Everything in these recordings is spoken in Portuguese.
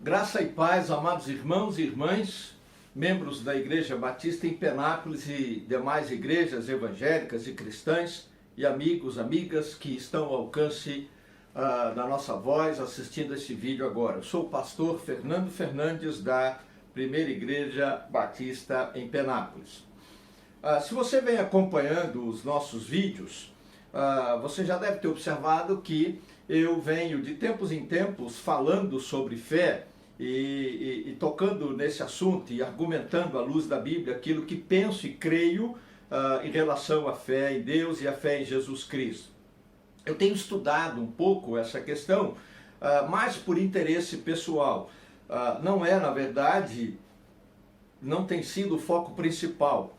Graça e paz, amados irmãos e irmãs, membros da Igreja Batista em Penápolis e demais igrejas evangélicas e cristãs, e amigos, amigas que estão ao alcance da nossa voz assistindo este vídeo agora. Eu sou o pastor Fernando Fernandes da Primeira Igreja Batista em Penápolis. Se você vem acompanhando os nossos vídeos, você já deve ter observado que eu venho de tempos em tempos falando sobre fé e tocando nesse assunto e argumentando à luz da Bíblia aquilo que penso e creio em relação à fé em Deus e à fé em Jesus Cristo. Eu tenho estudado um pouco essa questão, mais por interesse pessoal. Não é, na verdade, não tem sido o foco principal.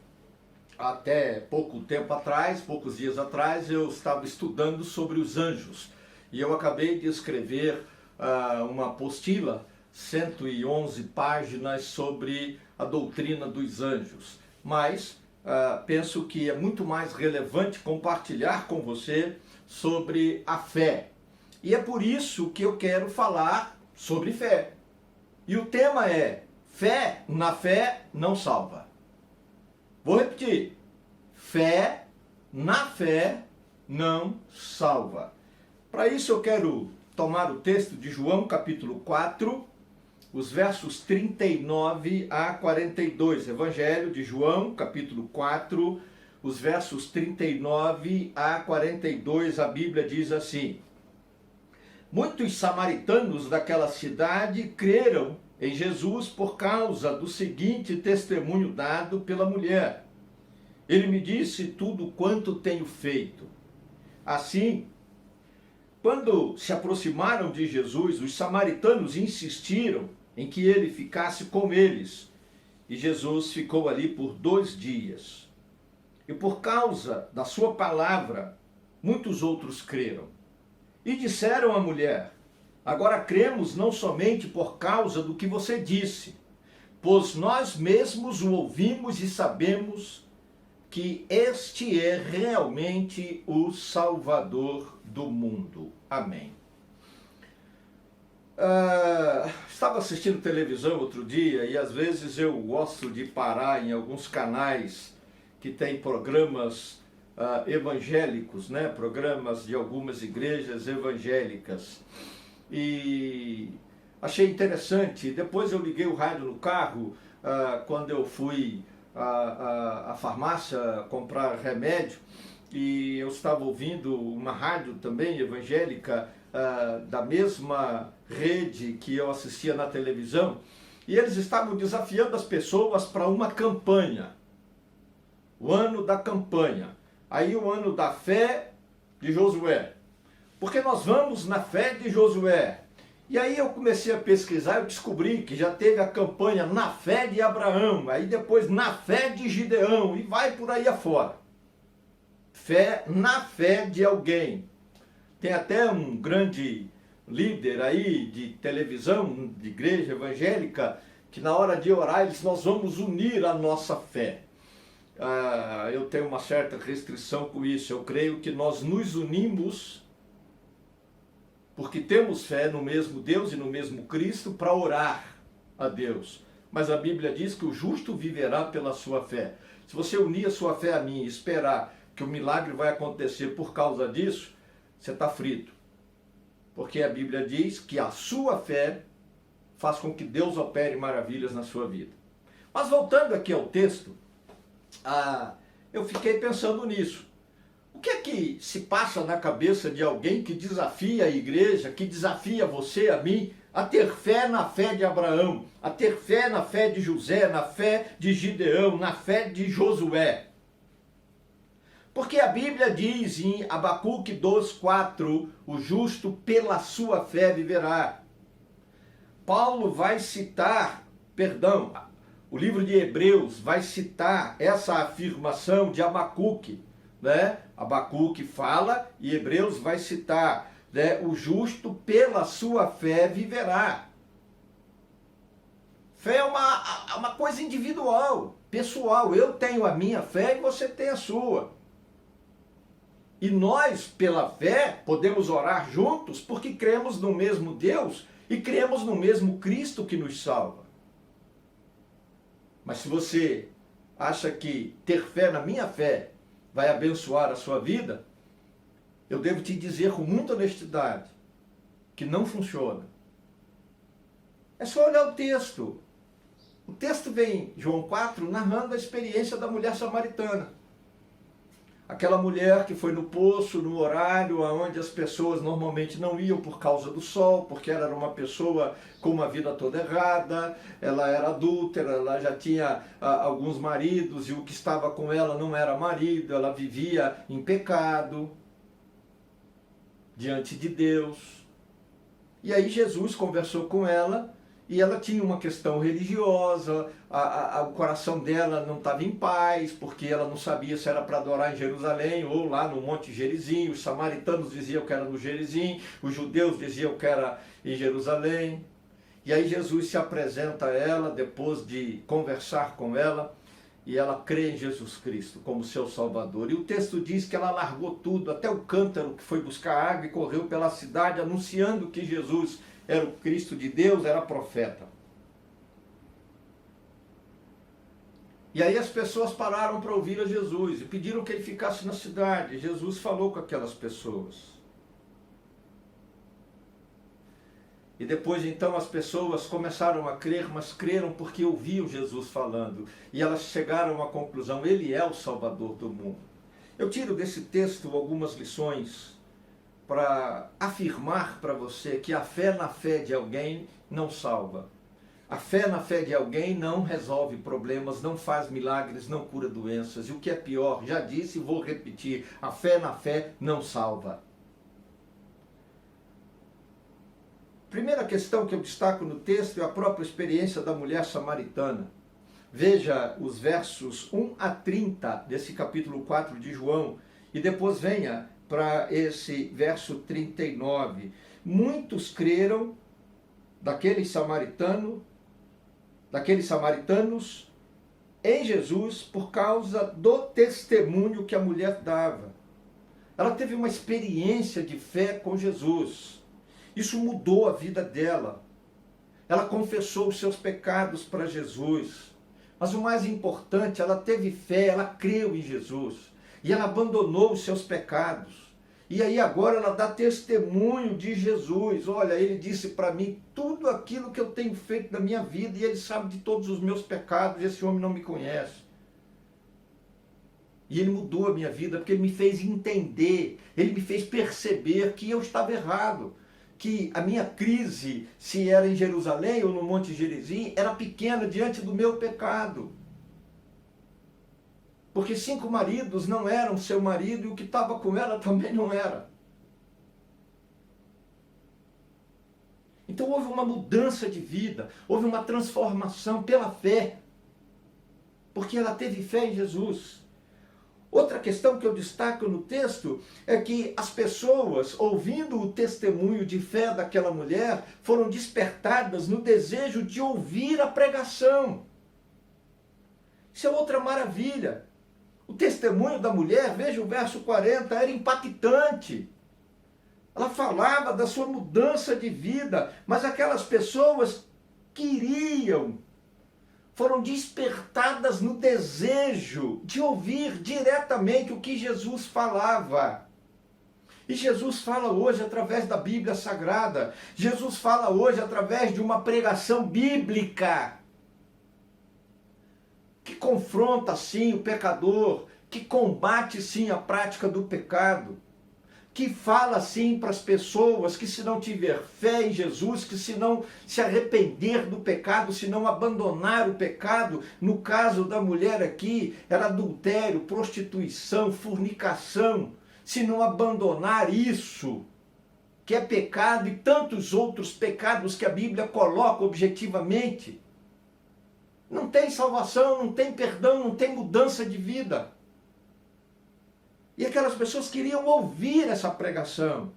Até pouco tempo atrás, poucos dias atrás, eu estava estudando sobre os anjos. E eu acabei de escrever uma apostila, 111 páginas, sobre a doutrina dos anjos. Mas penso que é muito mais relevante compartilhar com você sobre a fé. E é por isso que eu quero falar sobre fé. E o tema é: fé na fé não salva. Vou repetir: fé na fé não salva. Para isso eu quero tomar o texto de João capítulo 4, os versos 39 a 42. Evangelho de João capítulo 4, os versos 39 a 42, a Bíblia diz assim: muitos samaritanos daquela cidade creram em Jesus por causa do seguinte testemunho dado pela mulher: ele me disse tudo quanto tenho feito. Assim, quando se aproximaram de Jesus, os samaritanos insistiram em que ele ficasse com eles. E Jesus ficou ali por 2 dias. E por causa da sua palavra, muitos outros creram. E disseram à mulher: agora cremos não somente por causa do que você disse, pois nós mesmos o ouvimos e sabemos que este é realmente o Salvador do mundo. Amém. Estava assistindo televisão outro dia e às vezes eu gosto de parar em alguns canais que tem programas evangélicos, né? Programas de algumas igrejas evangélicas. E achei interessante. Depois eu liguei o rádio no carro quando eu fui à farmácia comprar remédio, e eu estava ouvindo uma rádio também evangélica da mesma rede que eu assistia na televisão, e eles estavam desafiando as pessoas para uma campanha, o ano da campanha, aí o ano da fé de Josué, porque nós vamos na fé de Josué. E aí eu comecei a pesquisar, eu descobri que já teve a campanha na fé de Abraão, aí depois na fé de Gideão, e vai por aí afora. Fé na fé de alguém. Tem até um grande líder aí de televisão, de igreja evangélica, que na hora de orar ele diz: nós vamos unir a nossa fé. Eu tenho uma certa restrição com isso. Eu creio que nós nos unimos porque temos fé no mesmo Deus e no mesmo Cristo para orar a Deus. Mas a Bíblia diz que o justo viverá pela sua fé. Se você unir a sua fé a mim e esperar que o milagre vai acontecer por causa disso, você está frito. Porque a Bíblia diz que a sua fé faz com que Deus opere maravilhas na sua vida. Mas voltando aqui ao texto, eu fiquei pensando nisso. O que é que se passa na cabeça de alguém que desafia a igreja, que desafia você, a mim, a ter fé na fé de Abraão, a ter fé na fé de José, na fé de Gideão, na fé de Josué? Porque a Bíblia diz em Abacuque 2:4, o justo pela sua fé viverá. Paulo vai citar, o livro de Hebreus vai citar essa afirmação de Abacuque, né? Abacuque fala e Hebreus vai citar, né? O justo pela sua fé viverá. Fé é uma coisa individual, pessoal. Eu tenho a minha fé e você tem a sua. E nós, pela fé, podemos orar juntos porque cremos no mesmo Deus e cremos no mesmo Cristo que nos salva. Mas se você acha que ter fé na minha fé vai abençoar a sua vida, eu devo te dizer com muita honestidade que não funciona. É só olhar o texto. O texto vem, João 4, narrando a experiência da mulher samaritana. Aquela mulher que foi no poço, no horário onde as pessoas normalmente não iam por causa do sol, porque ela era uma pessoa com uma vida toda errada, ela era adúltera, ela já tinha alguns maridos e o que estava com ela não era marido, ela vivia em pecado diante de Deus. E aí Jesus conversou com ela e ela tinha uma questão religiosa, o coração dela não estava em paz, porque ela não sabia se era para adorar em Jerusalém ou lá no Monte Gerizim. Os samaritanos diziam que era no Gerizim, os judeus diziam que era em Jerusalém. E aí Jesus se apresenta a ela, depois de conversar com ela, e ela crê em Jesus Cristo como seu Salvador. E o texto diz que ela largou tudo, até o cântaro que foi buscar água, e correu pela cidade anunciando que Jesus era o Cristo de Deus, era profeta. E aí as pessoas pararam para ouvir a Jesus e pediram que ele ficasse na cidade. Jesus falou com aquelas pessoas. E depois então as pessoas começaram a crer, mas creram porque ouviam Jesus falando. E elas chegaram à conclusão, ele é o Salvador do mundo. Eu tiro desse texto algumas lições para afirmar para você que a fé na fé de alguém não salva. A fé na fé de alguém não resolve problemas, não faz milagres, não cura doenças. E o que é pior, já disse e vou repetir, a fé na fé não salva. Primeira questão que eu destaco no texto é a própria experiência da mulher samaritana. Veja os versos 1 a 30 desse capítulo 4 de João e depois venha para esse verso 39. Muitos creram daqueles samaritanos em Jesus por causa do testemunho que a mulher dava. Ela teve uma experiência de fé com Jesus. Isso mudou a vida dela. Ela confessou os seus pecados para Jesus. Mas o mais importante, ela teve fé, ela creu em Jesus. E ela abandonou os seus pecados. E aí agora ela dá testemunho de Jesus. Olha, ele disse para mim tudo aquilo que eu tenho feito na minha vida. E ele sabe de todos os meus pecados. E esse homem não me conhece. E ele mudou a minha vida porque ele me fez entender. Ele me fez perceber que eu estava errado. Que a minha crise, se era em Jerusalém ou no Monte Gerizim, era pequena diante do meu pecado. Porque 5 maridos não eram seu marido e o que estava com ela também não era. Então houve uma mudança de vida, houve uma transformação pela fé. Porque ela teve fé em Jesus. Outra questão que eu destaco no texto é que as pessoas, ouvindo o testemunho de fé daquela mulher, foram despertadas no desejo de ouvir a pregação. Isso é outra maravilha. O testemunho da mulher, veja o verso 40, era impactante. Ela falava da sua mudança de vida, mas aquelas pessoas queriam, foram despertadas no desejo de ouvir diretamente o que Jesus falava. E Jesus fala hoje através da Bíblia Sagrada. Jesus fala hoje através de uma pregação bíblica que confronta sim o pecador, que combate sim a prática do pecado, que fala sim para as pessoas que se não tiver fé em Jesus, que se não se arrepender do pecado, se não abandonar o pecado, no caso da mulher aqui, era adultério, prostituição, fornicação, se não abandonar isso, que é pecado e tantos outros pecados que a Bíblia coloca objetivamente, não tem salvação, não tem perdão, não tem mudança de vida. E aquelas pessoas queriam ouvir essa pregação.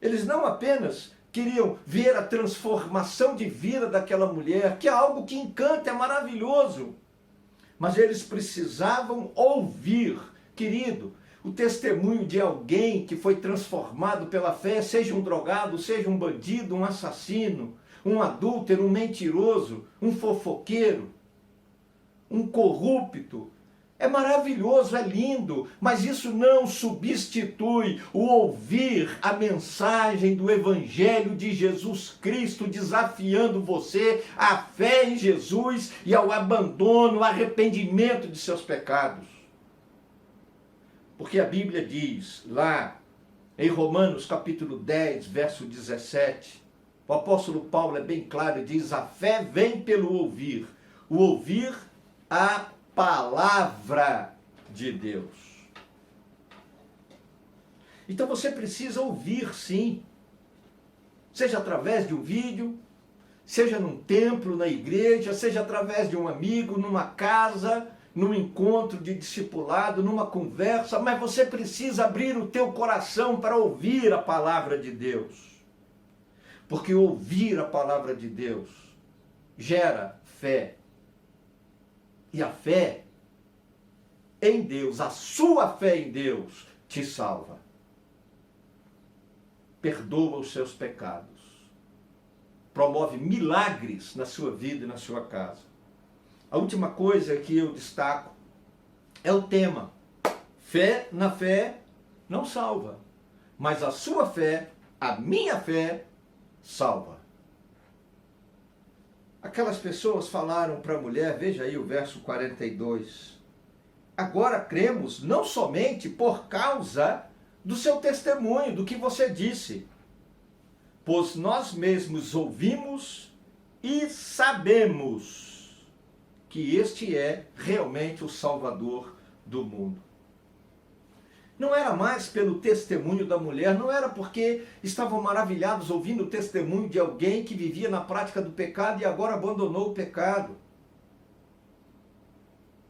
Eles não apenas queriam ver a transformação de vida daquela mulher, que é algo que encanta, é maravilhoso. Mas eles precisavam ouvir. Querido, o testemunho de alguém que foi transformado pela fé, seja um drogado, seja um bandido, um assassino, um adúltero, um mentiroso, um fofoqueiro, um corrupto. É maravilhoso, é lindo, mas isso não substitui o ouvir a mensagem do Evangelho de Jesus Cristo, desafiando você à fé em Jesus e ao abandono, ao arrependimento de seus pecados. Porque a Bíblia diz lá em Romanos capítulo 10, verso 17, o apóstolo Paulo é bem claro e diz: a fé vem pelo ouvir, o ouvir a palavra de Deus. Então você precisa ouvir, sim, seja através de um vídeo, seja num templo, na igreja, seja através de um amigo, numa casa, num encontro de discipulado, numa conversa, mas você precisa abrir o teu coração para ouvir a palavra de Deus. Porque ouvir a palavra de Deus gera fé. E a fé em Deus, a sua fé em Deus, te salva. Perdoa os seus pecados. Promove milagres na sua vida e na sua casa. A última coisa que eu destaco é o tema. Fé na fé não salva, mas a sua fé, a minha fé, salva. Aquelas pessoas falaram para a mulher, veja aí o verso 42. Agora cremos não somente por causa do seu testemunho, do que você disse, pois nós mesmos ouvimos e sabemos que este é realmente o Salvador do mundo. Não era mais pelo testemunho da mulher, não era porque estavam maravilhados ouvindo o testemunho de alguém que vivia na prática do pecado e agora abandonou o pecado.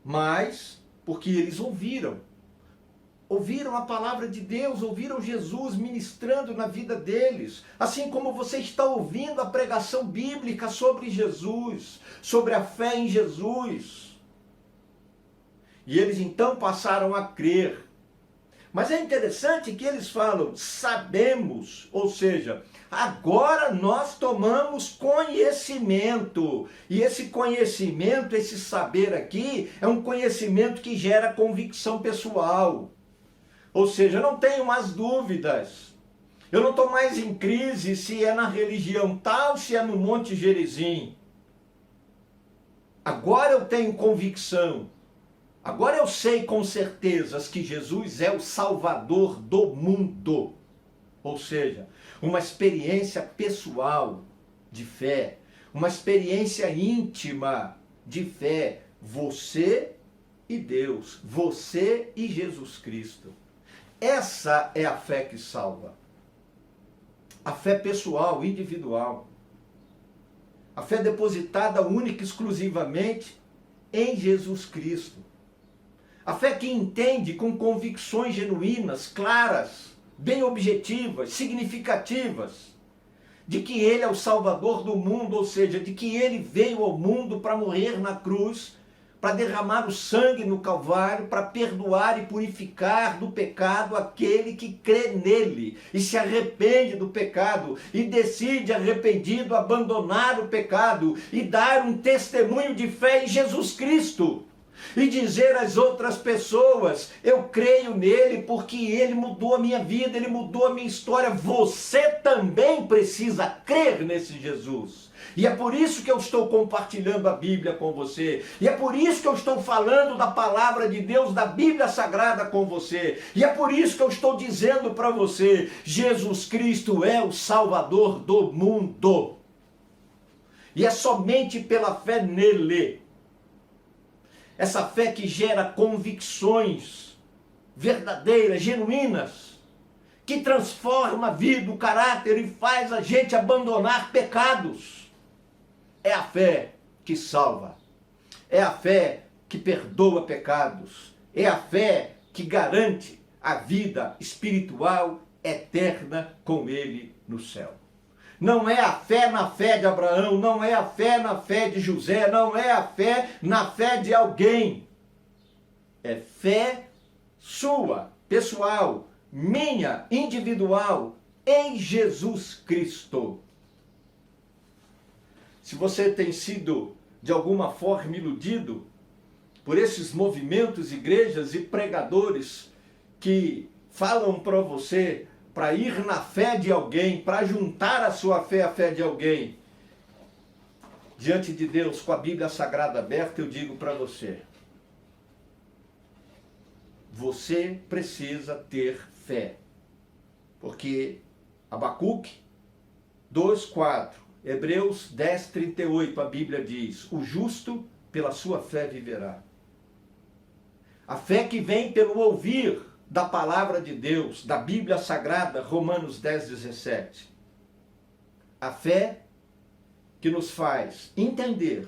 Mas porque eles ouviram a palavra de Deus, ouviram Jesus ministrando na vida deles. Assim como você está ouvindo a pregação bíblica sobre Jesus, sobre a fé em Jesus. E eles então passaram a crer. Mas é interessante que eles falam, sabemos, ou seja, agora nós tomamos conhecimento. E esse conhecimento, esse saber aqui, é um conhecimento que gera convicção pessoal. Ou seja, eu não tenho mais dúvidas. Eu não estou mais em crise se é na religião tal, se é no Monte Gerizim. Agora eu tenho convicção. Agora eu sei com certeza que Jesus é o Salvador do mundo. Ou seja, uma experiência pessoal de fé, uma experiência íntima de fé. Você e Deus, você e Jesus Cristo. Essa é a fé que salva. A fé pessoal, individual. A fé depositada única e exclusivamente em Jesus Cristo. A fé que entende com convicções genuínas, claras, bem objetivas, significativas, de que Ele é o Salvador do mundo, ou seja, de que Ele veio ao mundo para morrer na cruz, para derramar o sangue no Calvário, para perdoar e purificar do pecado aquele que crê nele e se arrepende do pecado e decide arrependido abandonar o pecado e dar um testemunho de fé em Jesus Cristo. E dizer às outras pessoas, eu creio nele porque ele mudou a minha vida, ele mudou a minha história. Você também precisa crer nesse Jesus. E é por isso que eu estou compartilhando a Bíblia com você. E é por isso que eu estou falando da palavra de Deus, da Bíblia Sagrada com você. E é por isso que eu estou dizendo para você, Jesus Cristo é o Salvador do mundo. E é somente pela fé nele. Essa fé que gera convicções verdadeiras, genuínas, que transforma a vida, o caráter e faz a gente abandonar pecados. É a fé que salva. É a fé que perdoa pecados. É a fé que garante a vida espiritual eterna com Ele no céu. Não é a fé na fé de Abraão, não é a fé na fé de José, não é a fé na fé de alguém. É fé sua, pessoal, minha, individual, em Jesus Cristo. Se você tem sido de alguma forma iludido por esses movimentos, igrejas e pregadores que falam para você para ir na fé de alguém, para juntar a sua fé à fé de alguém, diante de Deus, com a Bíblia Sagrada aberta, eu digo para você, você precisa ter fé. Porque Abacuque 2:4, Hebreus 10:38, a Bíblia diz, o justo pela sua fé viverá. A fé que vem pelo ouvir da palavra de Deus, da Bíblia Sagrada, Romanos 10:17. A fé que nos faz entender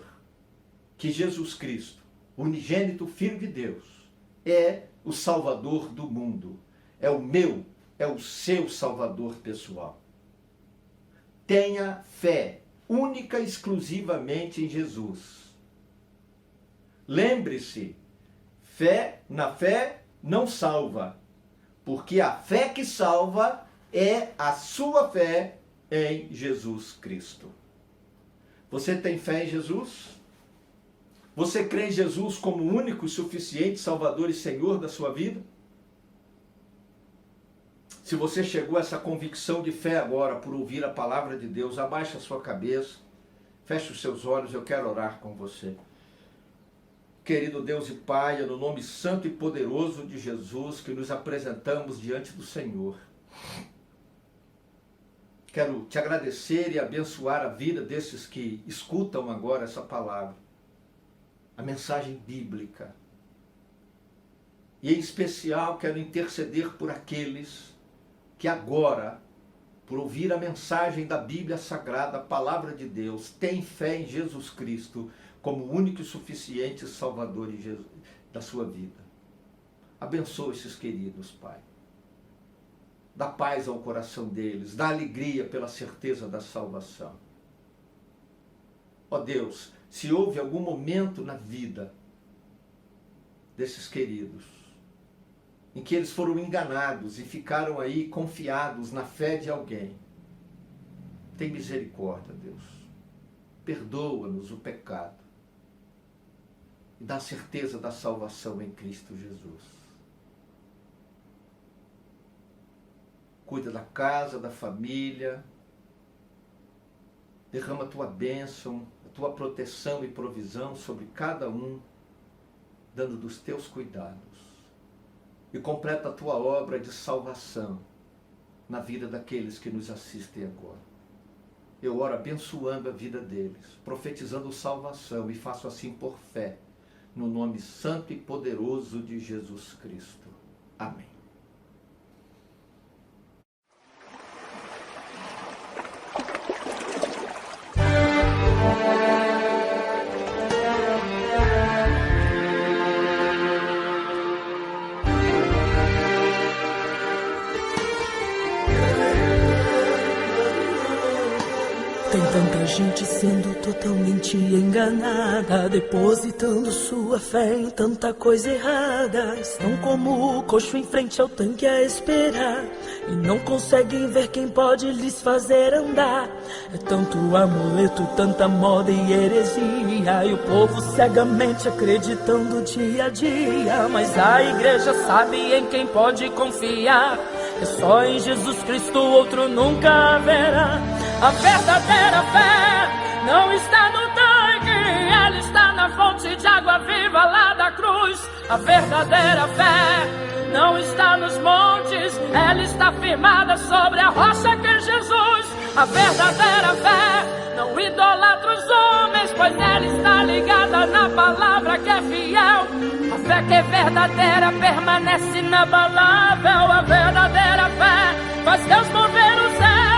que Jesus Cristo, unigênito Filho de Deus, é o Salvador do mundo. É o meu, é o seu Salvador pessoal. Tenha fé, única e exclusivamente em Jesus. Lembre-se, fé na fé não salva, porque a fé que salva é a sua fé em Jesus Cristo. Você tem fé em Jesus? Você crê em Jesus como o único, suficiente Salvador e Senhor da sua vida? Se você chegou a essa convicção de fé agora por ouvir a palavra de Deus, abaixe a sua cabeça, feche os seus olhos, eu quero orar com você. Querido Deus e Pai, é no nome santo e poderoso de Jesus que nos apresentamos diante do Senhor. Quero te agradecer e abençoar a vida desses que escutam agora essa palavra, a mensagem bíblica. E em especial quero interceder por aqueles que agora, por ouvir a mensagem da Bíblia Sagrada, a palavra de Deus, têm fé em Jesus Cristo como o único e suficiente Salvador da sua vida. Abençoa esses queridos, Pai. Dá paz ao coração deles, dá alegria pela certeza da salvação. Ó Deus, se houve algum momento na vida desses queridos em que eles foram enganados e ficaram aí confiados na fé de alguém, tem misericórdia, Deus. Perdoa-nos o pecado e dá certeza da salvação em Cristo Jesus. Cuida da casa, da família, derrama a tua bênção, a tua proteção e provisão sobre cada um, dando dos teus cuidados. E completa a tua obra de salvação na vida daqueles que nos assistem agora. Eu oro abençoando a vida deles, profetizando salvação e faço assim por fé, no nome santo e poderoso de Jesus Cristo. Amém. Tem tanta gente sendo totalmente enganada, depositando sua fé em tanta coisa errada. Estão como o coxo em frente ao tanque a esperar, e não conseguem ver quem pode lhes fazer andar. É tanto amuleto, tanta moda e heresia, e o povo cegamente acreditando dia a dia. Mas a igreja sabe em quem pode confiar, é só em Jesus Cristo, outro nunca haverá. A verdadeira fé não está no tanque, ela está na fonte de água viva lá da cruz. A verdadeira fé não está nos montes, ela está firmada sobre a rocha que é Jesus. A verdadeira fé não idolatra os homens, pois ela está ligada na palavra que é fiel. A fé que é verdadeira permanece inabalável. A verdadeira fé faz Deus mover o céu.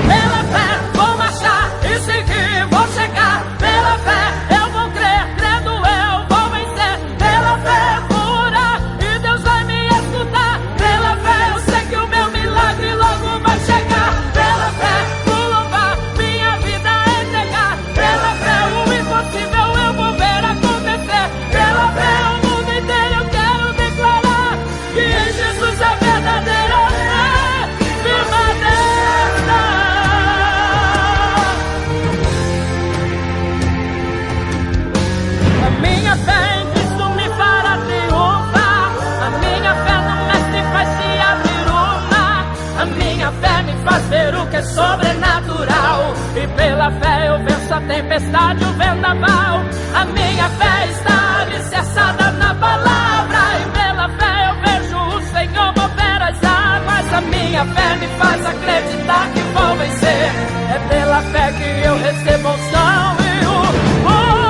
Pela fé vou marchar e seguir, vou chegar. Pela fé eu vou crer, crendo eu vou vencer. Pela fé pura e Deus vai me escutar. Pela fé eu sei que o meu milagre logo vai chegar. Pela fé vou louvar, minha vida entregar. Pela fé o impossível eu vou ver acontecer. Pela fé o mundo inteiro eu quero declarar que em Jesus é pela fé eu venço a tempestade, o vendaval. A minha fé está alicerçada na palavra, e pela fé eu vejo o Senhor mover as águas. A minha fé me faz acreditar que vou vencer. É pela fé que eu recebo a unção e o poder.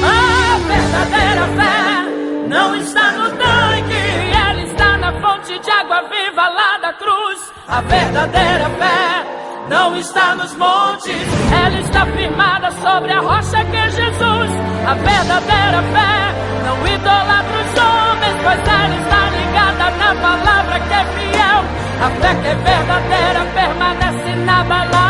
A verdadeira fé não está no tanque, ela está na fonte de água viva lá da cruz. A verdadeira fé não está nos montes, ela está firmada sobre a rocha que é Jesus. A verdadeira fé não idolatra os homens, pois ela está ligada na palavra que é fiel. A fé que é verdadeira permanece na palavra.